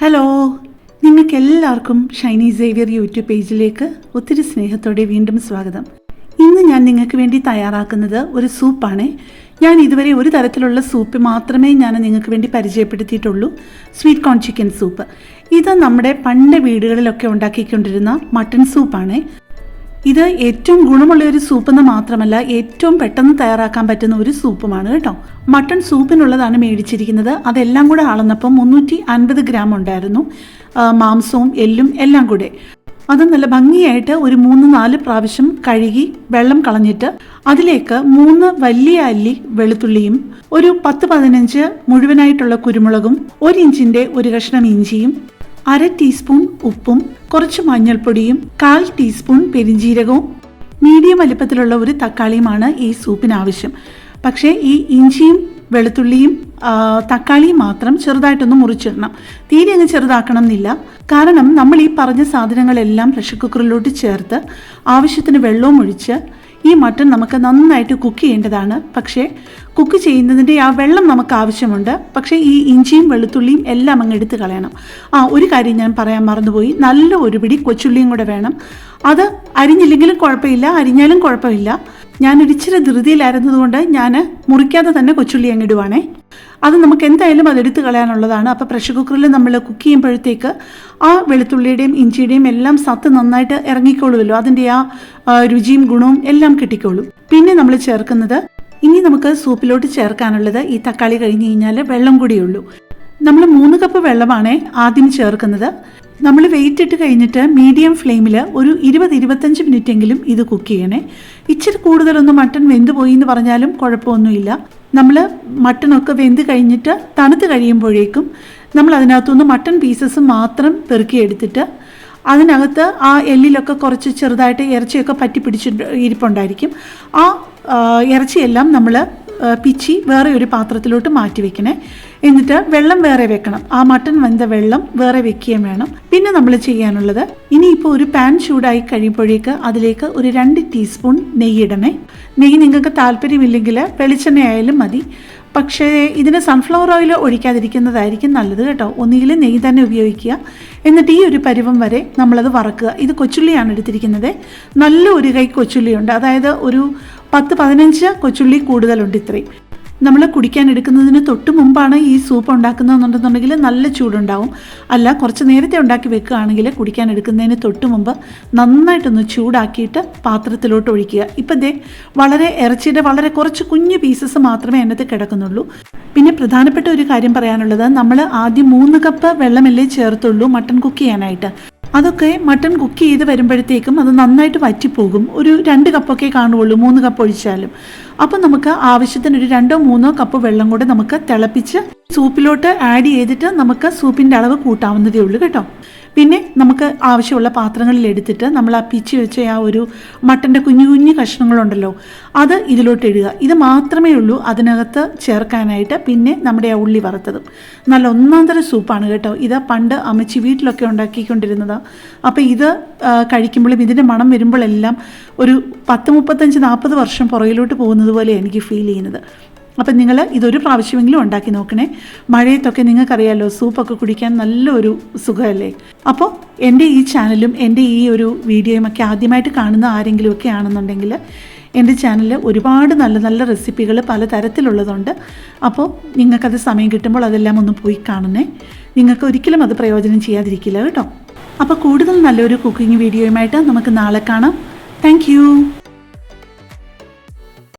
Hello, നിങ്ങൾക്കെല്ലാവർക്കും Shiny Xavier YouTube പേജിലേക്ക് ഒത്തിരി സ്നേഹത്തോടെ വീണ്ടും സ്വാഗതം. ഇന്ന് ഞാൻ നിങ്ങൾക്ക് വേണ്ടി തയ്യാറാക്കുന്നത് ഒരു സൂപ്പാണ്. ഞാൻ ഇതുവരെ ഒരു തരത്തിലുള്ള സൂപ്പ് മാത്രമേ ഞാൻ നിങ്ങൾക്ക് വേണ്ടി പരിചയപ്പെടുത്തിയിട്ടുള്ളൂ. Sweet corn chicken soup. ഇത് നമ്മുടെ പണ്ട് വീടുകളിലൊക്കെ ഉണ്ടാക്കിക്കൊണ്ടിരുന്ന മട്ടൺ സൂപ്പാണ്. ഇത് ഏറ്റവും ഗുണമുള്ള ഒരു സൂപ്പെന്ന് മാത്രമല്ല, ഏറ്റവും പെട്ടെന്ന് തയ്യാറാക്കാൻ പറ്റുന്ന ഒരു സൂപ്പുമാണ് കേട്ടോ. മട്ടൺ സൂപ്പിനുള്ളതാണ് മേടിച്ചിരിക്കുന്നത്. അതെല്ലാം കൂടെ അളന്നപ്പം 350 ഗ്രാം ഉണ്ടായിരുന്നു. മാംസവും എല്ലും എല്ലാം കൂടെ. അത് നല്ല ഭംഗിയായിട്ട് ഒരു 3-4 പ്രാവശ്യം കഴുകി വെള്ളം കളഞ്ഞിട്ട് അതിലേക്ക് 3 വലിയ അല്ലി വെളുത്തുള്ളിയും ഒരു 10-15 മുഴുവനായിട്ടുള്ള കുരുമുളകും 1 ഇഞ്ചിന്റെ ഒരു കഷ്ണം ഇഞ്ചിയും 1/2 ടീസ്പൂൺ ഉപ്പും കുറച്ച് മഞ്ഞൾപ്പൊടിയും 1/4 ടീസ്പൂൺ പെരിഞ്ജീരകവും മീഡിയം വലിപ്പത്തിലുള്ള ഒരു തക്കാളിയുമാണ് ഈ സൂപ്പിന് ആവശ്യം. പക്ഷേ ഈ ഇഞ്ചിയും വെളുത്തുള്ളിയും തക്കാളിയും മാത്രം ചെറുതായിട്ടൊന്ന് മുറിച്ചിടണം. തീരെ അങ്ങ് ചെറുതാക്കണം എന്നില്ല. കാരണം നമ്മൾ ഈ പറഞ്ഞ സാധനങ്ങളെല്ലാം പ്രഷർ കുക്കറിലോട്ട് ചേർത്ത് ആവശ്യത്തിന് വെള്ളവും ഒഴിച്ച് ഈ മട്ടൺ നമുക്ക് നന്നായിട്ട് കുക്ക് ചെയ്യേണ്ടതാണ്. പക്ഷേ കുക്ക് ചെയ്യുന്നതിൻ്റെ ആ വെള്ളം നമുക്ക് ആവശ്യമുണ്ട്. പക്ഷേ ഈ ഇഞ്ചിയും വെളുത്തുള്ളിയും എല്ലാം അങ്ങ് എടുത്ത് കളയണം. ഒരു കാര്യം ഞാൻ പറയാൻ മറന്നുപോയി. നല്ല ഒരു പിടി കൊച്ചുള്ളിയും കൂടെ വേണം. അത് അരിഞ്ഞില്ലെങ്കിലും കുഴപ്പമില്ല, അരിഞ്ഞാലും കുഴപ്പമില്ല. ഞാനൊരിച്ചിരി ധൃതിയിലായിരുന്നതുകൊണ്ട് ഞാൻ മുറിക്കാതെ തന്നെ കൊച്ചുള്ളി അങ്ങിടുവാണേ. അത് നമുക്ക് എന്തായാലും അതെടുത്ത് കളയാനുള്ളതാണ്. അപ്പോൾ പ്രഷർ കുക്കറിൽ നമ്മൾ കുക്ക് ചെയ്യുമ്പോഴത്തേക്ക് ആ വെളുത്തുള്ളിയുടെയും ഇഞ്ചിയുടെയും എല്ലാം സത്ത് നന്നായിട്ട് ഇറങ്ങിക്കോളുമല്ലോ. അതിൻ്റെ ആ രുചിയും ഗുണവും എല്ലാം കിട്ടിക്കോളും. പിന്നെ നമ്മൾ ചേർക്കുന്നത്, ഇനി നമുക്ക് സൂപ്പിലോട്ട് ചേർക്കാനുള്ളത് ഈ തക്കാളി കഴിഞ്ഞ് കഴിഞ്ഞാൽ വെള്ളം കൂടിയുള്ളൂ. നമ്മൾ 3 കപ്പ് വെള്ളമാണ് ആദ്യം ചേർക്കുന്നത്. നമ്മൾ വെയിറ്റ് ഇട്ട് കഴിഞ്ഞിട്ട് മീഡിയം ഫ്ലെയിമിൽ ഒരു 20-25 മിനിറ്റ് എങ്കിലും ഇത് കുക്ക് ചെയ്യണേ. ഇച്ചിരി കൂടുതലൊന്നും മട്ടൺ വെന്ത് പോയി എന്ന് പറഞ്ഞാലും കുഴപ്പമൊന്നുമില്ല. നമ്മൾ മട്ടണൊക്കെ വെന്ത് കഴിഞ്ഞിട്ട് തണുത്ത് കഴിയുമ്പോഴേക്കും നമ്മൾ അതിനകത്തുനിന്ന് മട്ടൺ പീസസ് മാത്രം പെറുക്കിയെടുത്തിട്ട് അതിനകത്ത് ആ എല്ലിലൊക്കെ കുറച്ച് ചെറുതായിട്ട് ഇറച്ചിയൊക്കെ പറ്റി പിടിച്ചിട്ട് ഇരിപ്പുണ്ടായിരിക്കും. ആ ഇറച്ചിയെല്ലാം നമ്മൾ പിച്ചി വേറെ ഒരു പാത്രത്തിലോട്ട് മാറ്റി വെക്കണേ. എന്നിട്ട് വെള്ളം വേറെ വെക്കണം. ആ മട്ടൺ വെന്ത വെള്ളം വേറെ വെക്കുകയും വേണം. പിന്നെ നമ്മൾ ചെയ്യാനുള്ളത്, ഇനിയിപ്പോൾ ഒരു പാൻ ചൂടായി കഴിയുമ്പോഴേക്ക് അതിലേക്ക് ഒരു 2 ടീസ്പൂൺ നെയ്യ് ഇടണേ. നെയ്യ് നിങ്ങൾക്ക് താല്പര്യമില്ലെങ്കിൽ വെളിച്ചെണ്ണ ആയാലും മതി. പക്ഷേ ഇതിന് സൺഫ്ലവർ ഓയിൽ ഒഴിക്കാതിരിക്കുന്നതായിരിക്കും നല്ലത് കേട്ടോ. ഒന്നുകിൽ നെയ്യ് തന്നെ ഉപയോഗിക്കുക. എന്നിട്ട് ഈ ഒരു പരുവം വരെ നമ്മളത് വറക്കുക. ഇത് കൊച്ചുള്ളിയാണ് എടുത്തിരിക്കുന്നത്. നല്ല ഒരു കൈ കൊച്ചുള്ളിയുണ്ട്. അതായത് ഒരു 10-15 കൊച്ചുള്ളി കൂടുതലുണ്ട്. ഇത്രയും നമ്മൾ കുടിക്കാൻ എടുക്കുന്നതിന് തൊട്ട് മുമ്പാണ് ഈ സൂപ്പ് ഉണ്ടാക്കുന്നതെന്നുണ്ടെന്നുണ്ടെങ്കിൽ നല്ല ചൂടുണ്ടാവും. അല്ല, കുറച്ച് നേരത്തെ ഉണ്ടാക്കി വെക്കുകയാണെങ്കിൽ കുടിക്കാൻ എടുക്കുന്നതിന് തൊട്ട് മുമ്പ് നന്നായിട്ടൊന്ന് ചൂടാക്കിയിട്ട് പാത്രത്തിലോട്ട് ഒഴിക്കുക. ഇപ്പം വളരെ ഇറച്ചിയുടെ വളരെ കുറച്ച് കുഞ്ഞു പീസസ് മാത്രമേ അതിനകത്ത് കിടക്കുന്നുള്ളൂ. പിന്നെ പ്രധാനപ്പെട്ട ഒരു കാര്യം പറയാനുള്ളത്, നമ്മൾ ആദ്യം 3 കപ്പ് വെള്ളമല്ലേ ചേർത്തുള്ളൂ മട്ടൺ കുക്ക് ചെയ്യാനായിട്ട്. അതൊക്കെ മട്ടൺ കുക്ക് ചെയ്ത് വരുമ്പോഴത്തേക്കും അത് നന്നായിട്ട് വറ്റിപ്പോകും. ഒരു 2 കപ്പൊക്കെ കാണുകയുള്ളൂ 3 കപ്പ് ഒഴിച്ചാലും. അപ്പം നമുക്ക് ആവശ്യത്തിന് ഒരു 2-3 കപ്പ് വെള്ളം കൂടെ നമുക്ക് തിളപ്പിച്ച് സൂപ്പിലോട്ട് ആഡ് ചെയ്തിട്ട് നമുക്ക് സൂപ്പിൻ്റെ അളവ് കൂട്ടാവുന്നതേ ഉള്ളൂ കേട്ടോ. പിന്നെ നമുക്ക് ആവശ്യമുള്ള പാത്രങ്ങളിൽ എടുത്തിട്ട് നമ്മൾ ആ പിച്ചി വെച്ച ആ ഒരു മട്ടൻ്റെ കുഞ്ഞു കുഞ്ഞു കഷ്ണങ്ങളുണ്ടല്ലോ, അത് ഇതിലോട്ട് ഇടുക. ഇത് മാത്രമേ ഉള്ളൂ അതിനകത്ത് ചേർക്കാനായിട്ട്. പിന്നെ നമ്മുടെ ആ ഉള്ളി വറുത്തതും. നല്ല ഒന്നാന്തര സൂപ്പാണ് കേട്ടോ. ഇത് പണ്ട് അമ്മച്ചി വീട്ടിലൊക്കെ ഉണ്ടാക്കിക്കൊണ്ടിരുന്നതാണ്. അപ്പോൾ ഇത് കഴിക്കുമ്പോഴും ഇതിൻ്റെ മണം വരുമ്പോഴെല്ലാം ഒരു 10-35-40 വർഷം പുറകിലോട്ട് പോകുന്നത് പോലെ എനിക്ക് ഫീൽ ചെയ്യുന്നത്. അപ്പം നിങ്ങൾ ഇതൊരു പ്രാവശ്യമെങ്കിലും ഉണ്ടാക്കി നോക്കണേ. മഴയത്തൊക്കെ നിങ്ങൾക്കറിയാമല്ലോ, സൂപ്പൊക്കെ കുടിക്കാൻ നല്ലൊരു സുഖമല്ലേ. അപ്പോൾ എൻ്റെ ഈ ചാനലും എൻ്റെ ഈ ഒരു വീഡിയോയും ഒക്കെ ആദ്യമായിട്ട് കാണുന്ന ആരെങ്കിലുമൊക്കെ ആണെന്നുണ്ടെങ്കിൽ എൻ്റെ ചാനലിൽ ഒരുപാട് നല്ല നല്ല റെസിപ്പികൾ പലതരത്തിലുള്ളതുണ്ട്. അപ്പോൾ നിങ്ങൾക്കത് സമയം കിട്ടുമ്പോൾ അതെല്ലാം ഒന്ന് പോയി കാണണേ. നിങ്ങൾക്ക് ഒരിക്കലും അത് പ്രയോജനം ചെയ്യാതിരിക്കില്ല കേട്ടോ. അപ്പോൾ കൂടുതൽ നല്ലൊരു കുക്കിംഗ് വീഡിയോയുമായിട്ട് നമുക്ക് നാളെ കാണാം. താങ്ക്